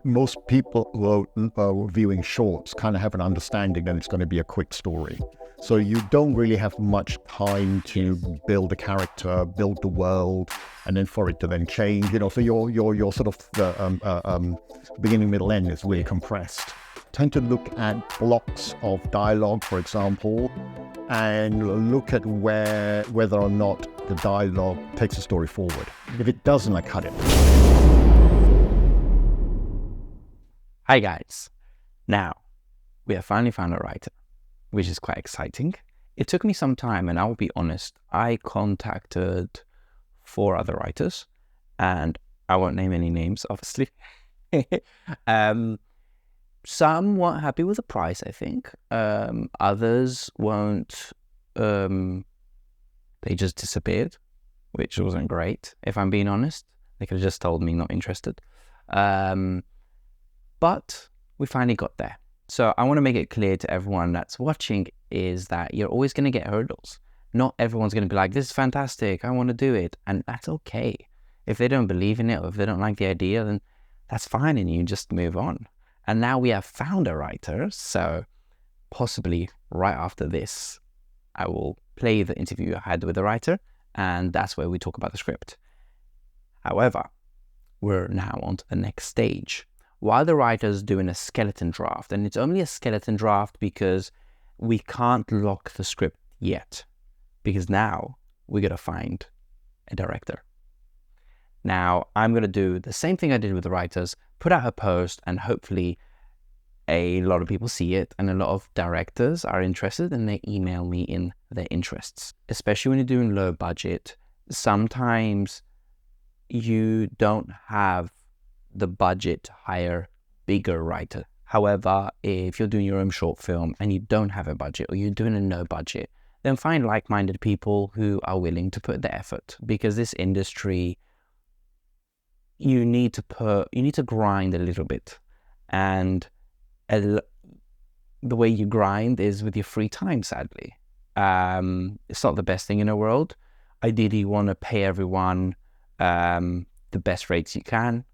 Most people who are viewing shorts kind of have an understanding that it's going to be a quick story. So you don't really have much time to build a character, build the world, and then for it to then change. So your sort of beginning, middle, end is really compressed. Tend to look at blocks of dialogue, for example, and look at whether or not the dialogue takes the story forward. If it doesn't, I cut it. Hi guys. Now, we have finally found a writer, which is quite exciting. It took me some time, and I will be honest, I contacted 4 other writers, and I won't name any names, obviously. Some weren't happy with the price, I think. Others weren't, they just disappeared, which wasn't great, if I'm being honest. They could have just told me not interested. But we finally got there. So I want to make it clear to everyone that's watching is that you're always going to get hurdles. Not everyone's going to be like, this is fantastic, I want to do it. And that's okay. If they don't believe in it or if they don't like the idea, then that's fine and you just move on. And now we have found a writer. So possibly right after this, I will play the interview I had with the writer. And that's where we talk about the script. However, we're now on to the next stage. While the writer's doing a skeleton draft, and it's only a skeleton draft because we can't lock the script yet, because now we got to find a director. Now, I'm going to do the same thing I did with the writers, put out a post, and hopefully a lot of people see it, and a lot of directors are interested, and they email me in their interests. Especially when you're doing low budget, sometimes you don't have the budget to hire bigger writer. However, if you're doing your own short film and you don't have a budget or you're doing a no budget, then find like-minded people who are willing to put the effort, because this industry, you need to grind a little bit, and the way you grind is with your free time, sadly. It's not the best thing in the world. Ideally, you want to pay everyone the best rates you can,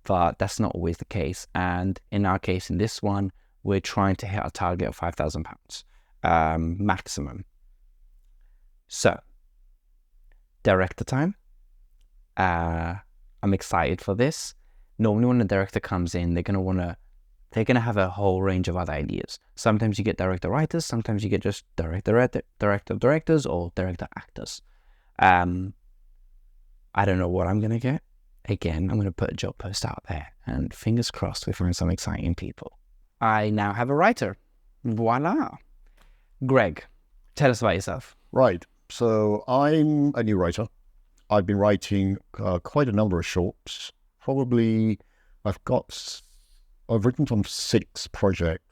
but that's not always the case. And in our case, in this one, we're trying to hit a target of £5,000 maximum. So, director time. I'm excited for this. Normally when a director comes in, they're gonna have a whole range of other ideas. Sometimes you get director writers, sometimes you get just director of directors or director actors. I don't know what I'm gonna get. Again, I'm going to put a job post out there, and fingers crossed we find some exciting people. I now have a writer. Voila. Greg, tell us about yourself. Right. So I'm a new writer. I've been writing quite a number of shorts. Probably I've written on 6 projects.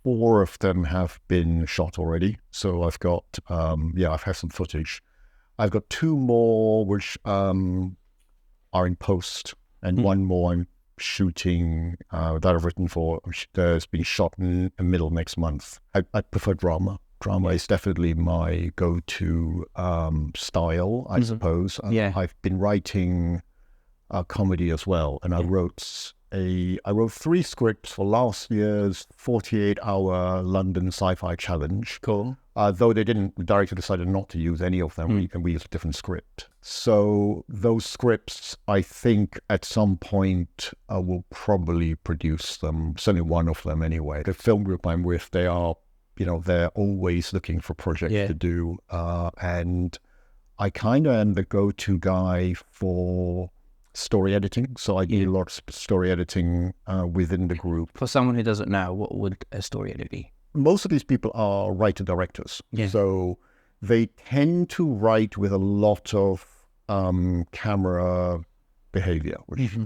4 of them have been shot already. So I've got, I've had some footage. I've got 2 more which are in post, and 1 more I'm shooting that I've written for. That's being shot in the middle of next month. I prefer drama. Drama is definitely my go-to style, I suppose. I've been writing comedy as well, and I wrote 3 scripts for last year's 48-hour London Sci-Fi Challenge. Cool. Though the director decided not to use any of them, we used a different script. So those scripts, I think at some point will probably produce them, certainly 1 of them anyway. The film group I'm with, they're always looking for projects to do. And I kind of am the go-to guy for story editing. So I do a lot of story editing within the group. For someone who doesn't know, what would a story edit be? Most of these people are writer-directors. So they tend to write with a lot of camera behavior, which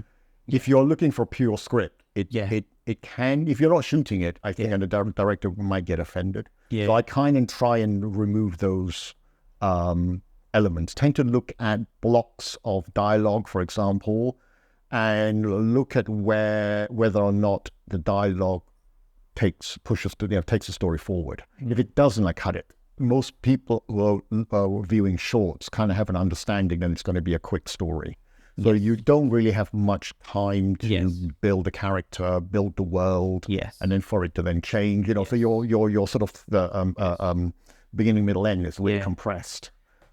if you're looking for pure script, it can, if you're not shooting it, I think, and the director might get offended. So I kind of try and remove those elements. Tend to look at blocks of dialogue, for example, and look at whether or not the dialogue takes the story forward. If it doesn't, I cut it. Most people who are viewing shorts kind of have an understanding that it's going to be a quick story. So you don't really have much time to Yes. build a character, build the world, Yes. and then for it to then change. So your sort of the beginning, middle, end is really compressed.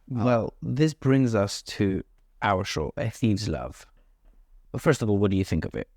Well, this brings us to our short, A Thief's Love. But first of all, what do you think of it?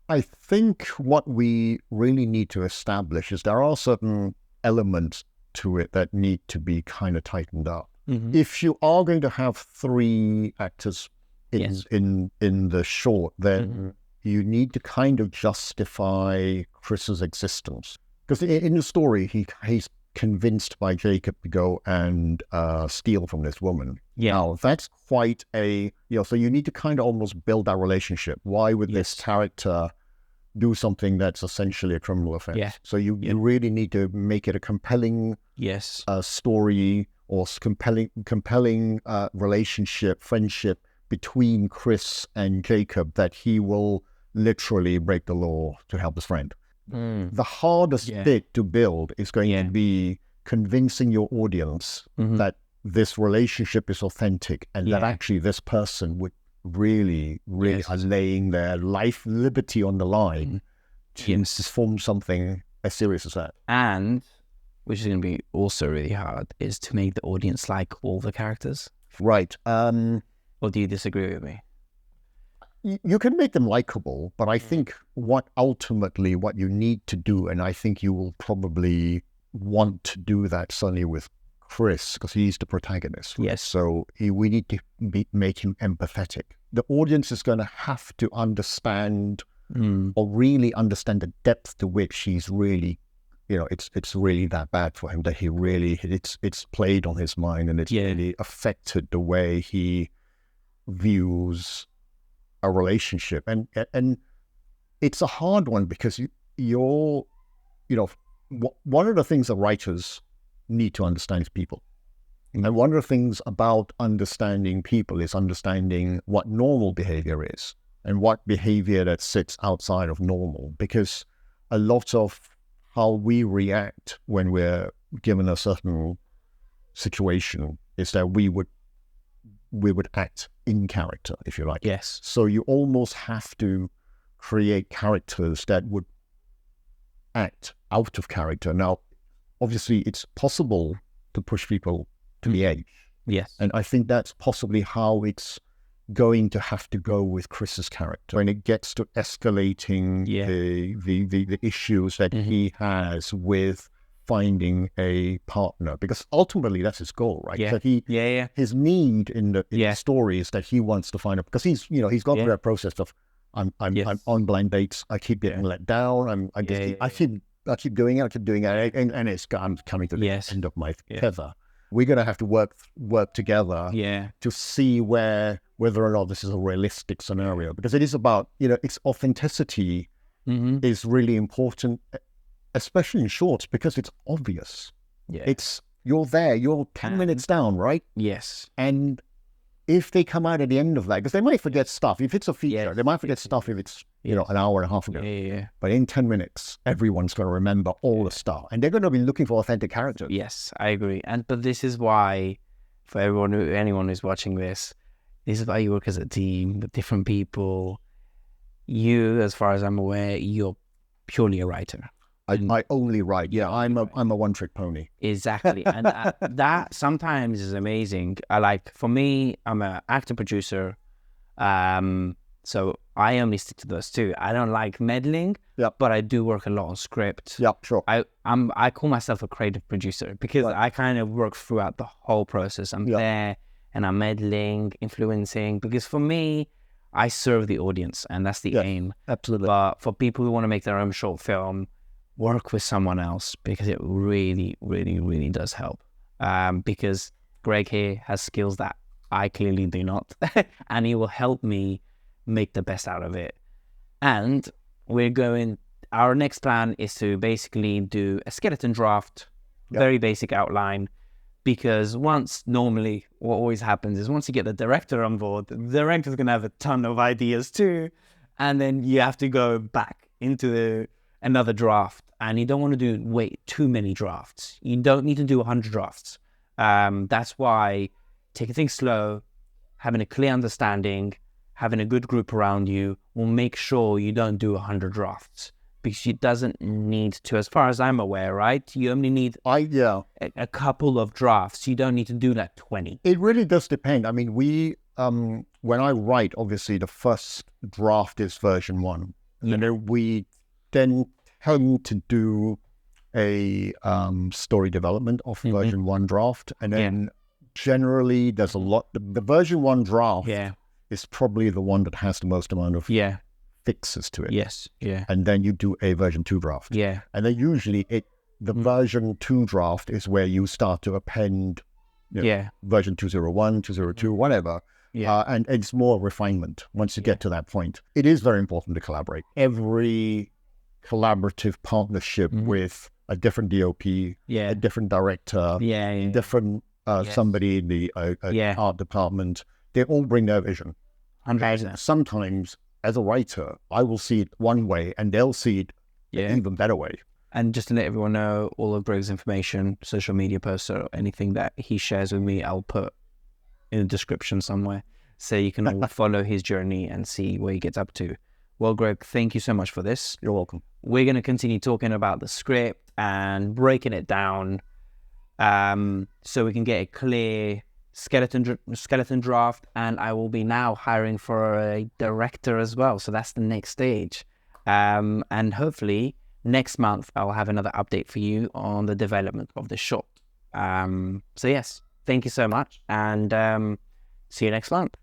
I think what we really need to establish is there are certain elements to it that need to be kind of tightened up. If you are going to have 3 actors in the short, then you need to kind of justify Chris's existence. Because in the story, he's convinced by Jacob to go and steal from this woman. Yeah. Now, that's quite so you need to kind of almost build that relationship. Why would this character do something that's essentially a criminal offense? Yeah. So you really need to make it a compelling story or compelling relationship, friendship between Chris and Jacob, that he will literally break the law to help his friend. The hardest bit to build is going to be convincing your audience that this relationship is authentic and that actually this person would really are laying their life, liberty on the line to form something as serious as that. And, which is going to be also really hard, is to make the audience like all the characters. Right. Or do you disagree with me? You can make them likable, but I think what you need to do, and I think you will probably want to do that certainly with Chris, because he's the protagonist. Right? Yes. So we need to make him empathetic. The audience is going to have to understand or really understand the depth to which he's really, it's really that bad for him, that he really, it's played on his mind, and it's really affected the way he views a relationship. And it's a hard one, because one of the things that writers need to understand is people. And one of the things about understanding people is understanding what normal behavior is and what behavior that sits outside of normal, because a lot of how we react when we're given a certain situation is that we would act in character, if you like. Yes. So you almost have to create characters that would act out of character. Now, obviously, it's possible to push people to the edge. Yes. And I think that's possibly how it's going to have to go with Chris's character. When it gets to escalating the issues that he has with finding a partner, because ultimately that's his goal, right? Yeah. That his need in the story is that he wants to find a, because he's gone through that process of I'm on blind dates, I keep getting let down, I keep doing it, and it's coming to the end of my tether. We're going to have to work together to see whether or not this is a realistic scenario, because it is about, its authenticity is really important, especially in shorts, because it's obvious. Yeah. You're there, you're 10 minutes down, right? Yes. And if they come out at the end of that, because they might forget stuff. If it's a feature, they might forget stuff if it's, an hour and a half ago. Yeah. But in 10 minutes, everyone's going to remember all the stuff. And they're going to be looking for authentic characters. Yes, I agree. But this is why, for anyone who's watching this is why you work as a team with different people. You, as far as I'm aware, you're purely a writer. I only write. Yeah, I'm a one-trick pony. Exactly. And that sometimes is amazing. For me, I'm an actor producer. So I only stick to those two. I don't like meddling, but I do work a lot on script. Yeah, sure. I call myself a creative producer, because I kind of work throughout the whole process. I'm there and I'm meddling, influencing, because for me, I serve the audience, and that's the aim. Absolutely. But for people who want to make their own short film, work with someone else, because it really, really, really does help. Because Greg here has skills that I clearly do not, and he will help me make the best out of it. And our next plan is to basically do a skeleton draft, very basic outline, because normally what always happens is once you get the director on board, the director's going to have a ton of ideas too, and then you have to go back into another draft, and you don't want to do too many drafts. You don't need to do 100 drafts. That's why taking things slow, having a clear understanding, having a good group around you will make sure you don't do 100 drafts, because you doesn't need to, as far as I'm aware, right? You only need a couple of drafts. You don't need to do like 20. It really does depend. I mean, when I write, obviously the first draft is version 1. And then we then tend to do a story development of version 1 draft. And then generally there's a lot, the version 1 draft is probably the one that has the most amount of fixes to it. Yes. Yeah. And then you do a version 2 draft. Yeah. And then usually the version 2 draft is where you start to append version 201, 202, whatever. Yeah. And it's more refinement once you get to that point. It is very important to collaborate. Every collaborative partnership with a different DOP, a different director, different somebody in the art department, they all bring their vision. 100%. And sometimes, as a writer, I will see it one way and they'll see it an even better way. And just to let everyone know, all of Greg's information, social media posts, or anything that he shares with me, I'll put in the description somewhere, so you can all follow his journey and see where he gets up to. Well, Greg, thank you so much for this. You're welcome. We're going to continue talking about the script and breaking it down, so we can get a clear skeleton draft. And I will be now hiring for a director as well. So that's the next stage. And hopefully next month I'll have another update for you on the development of the short. So yes, thank you so much, and see you next month.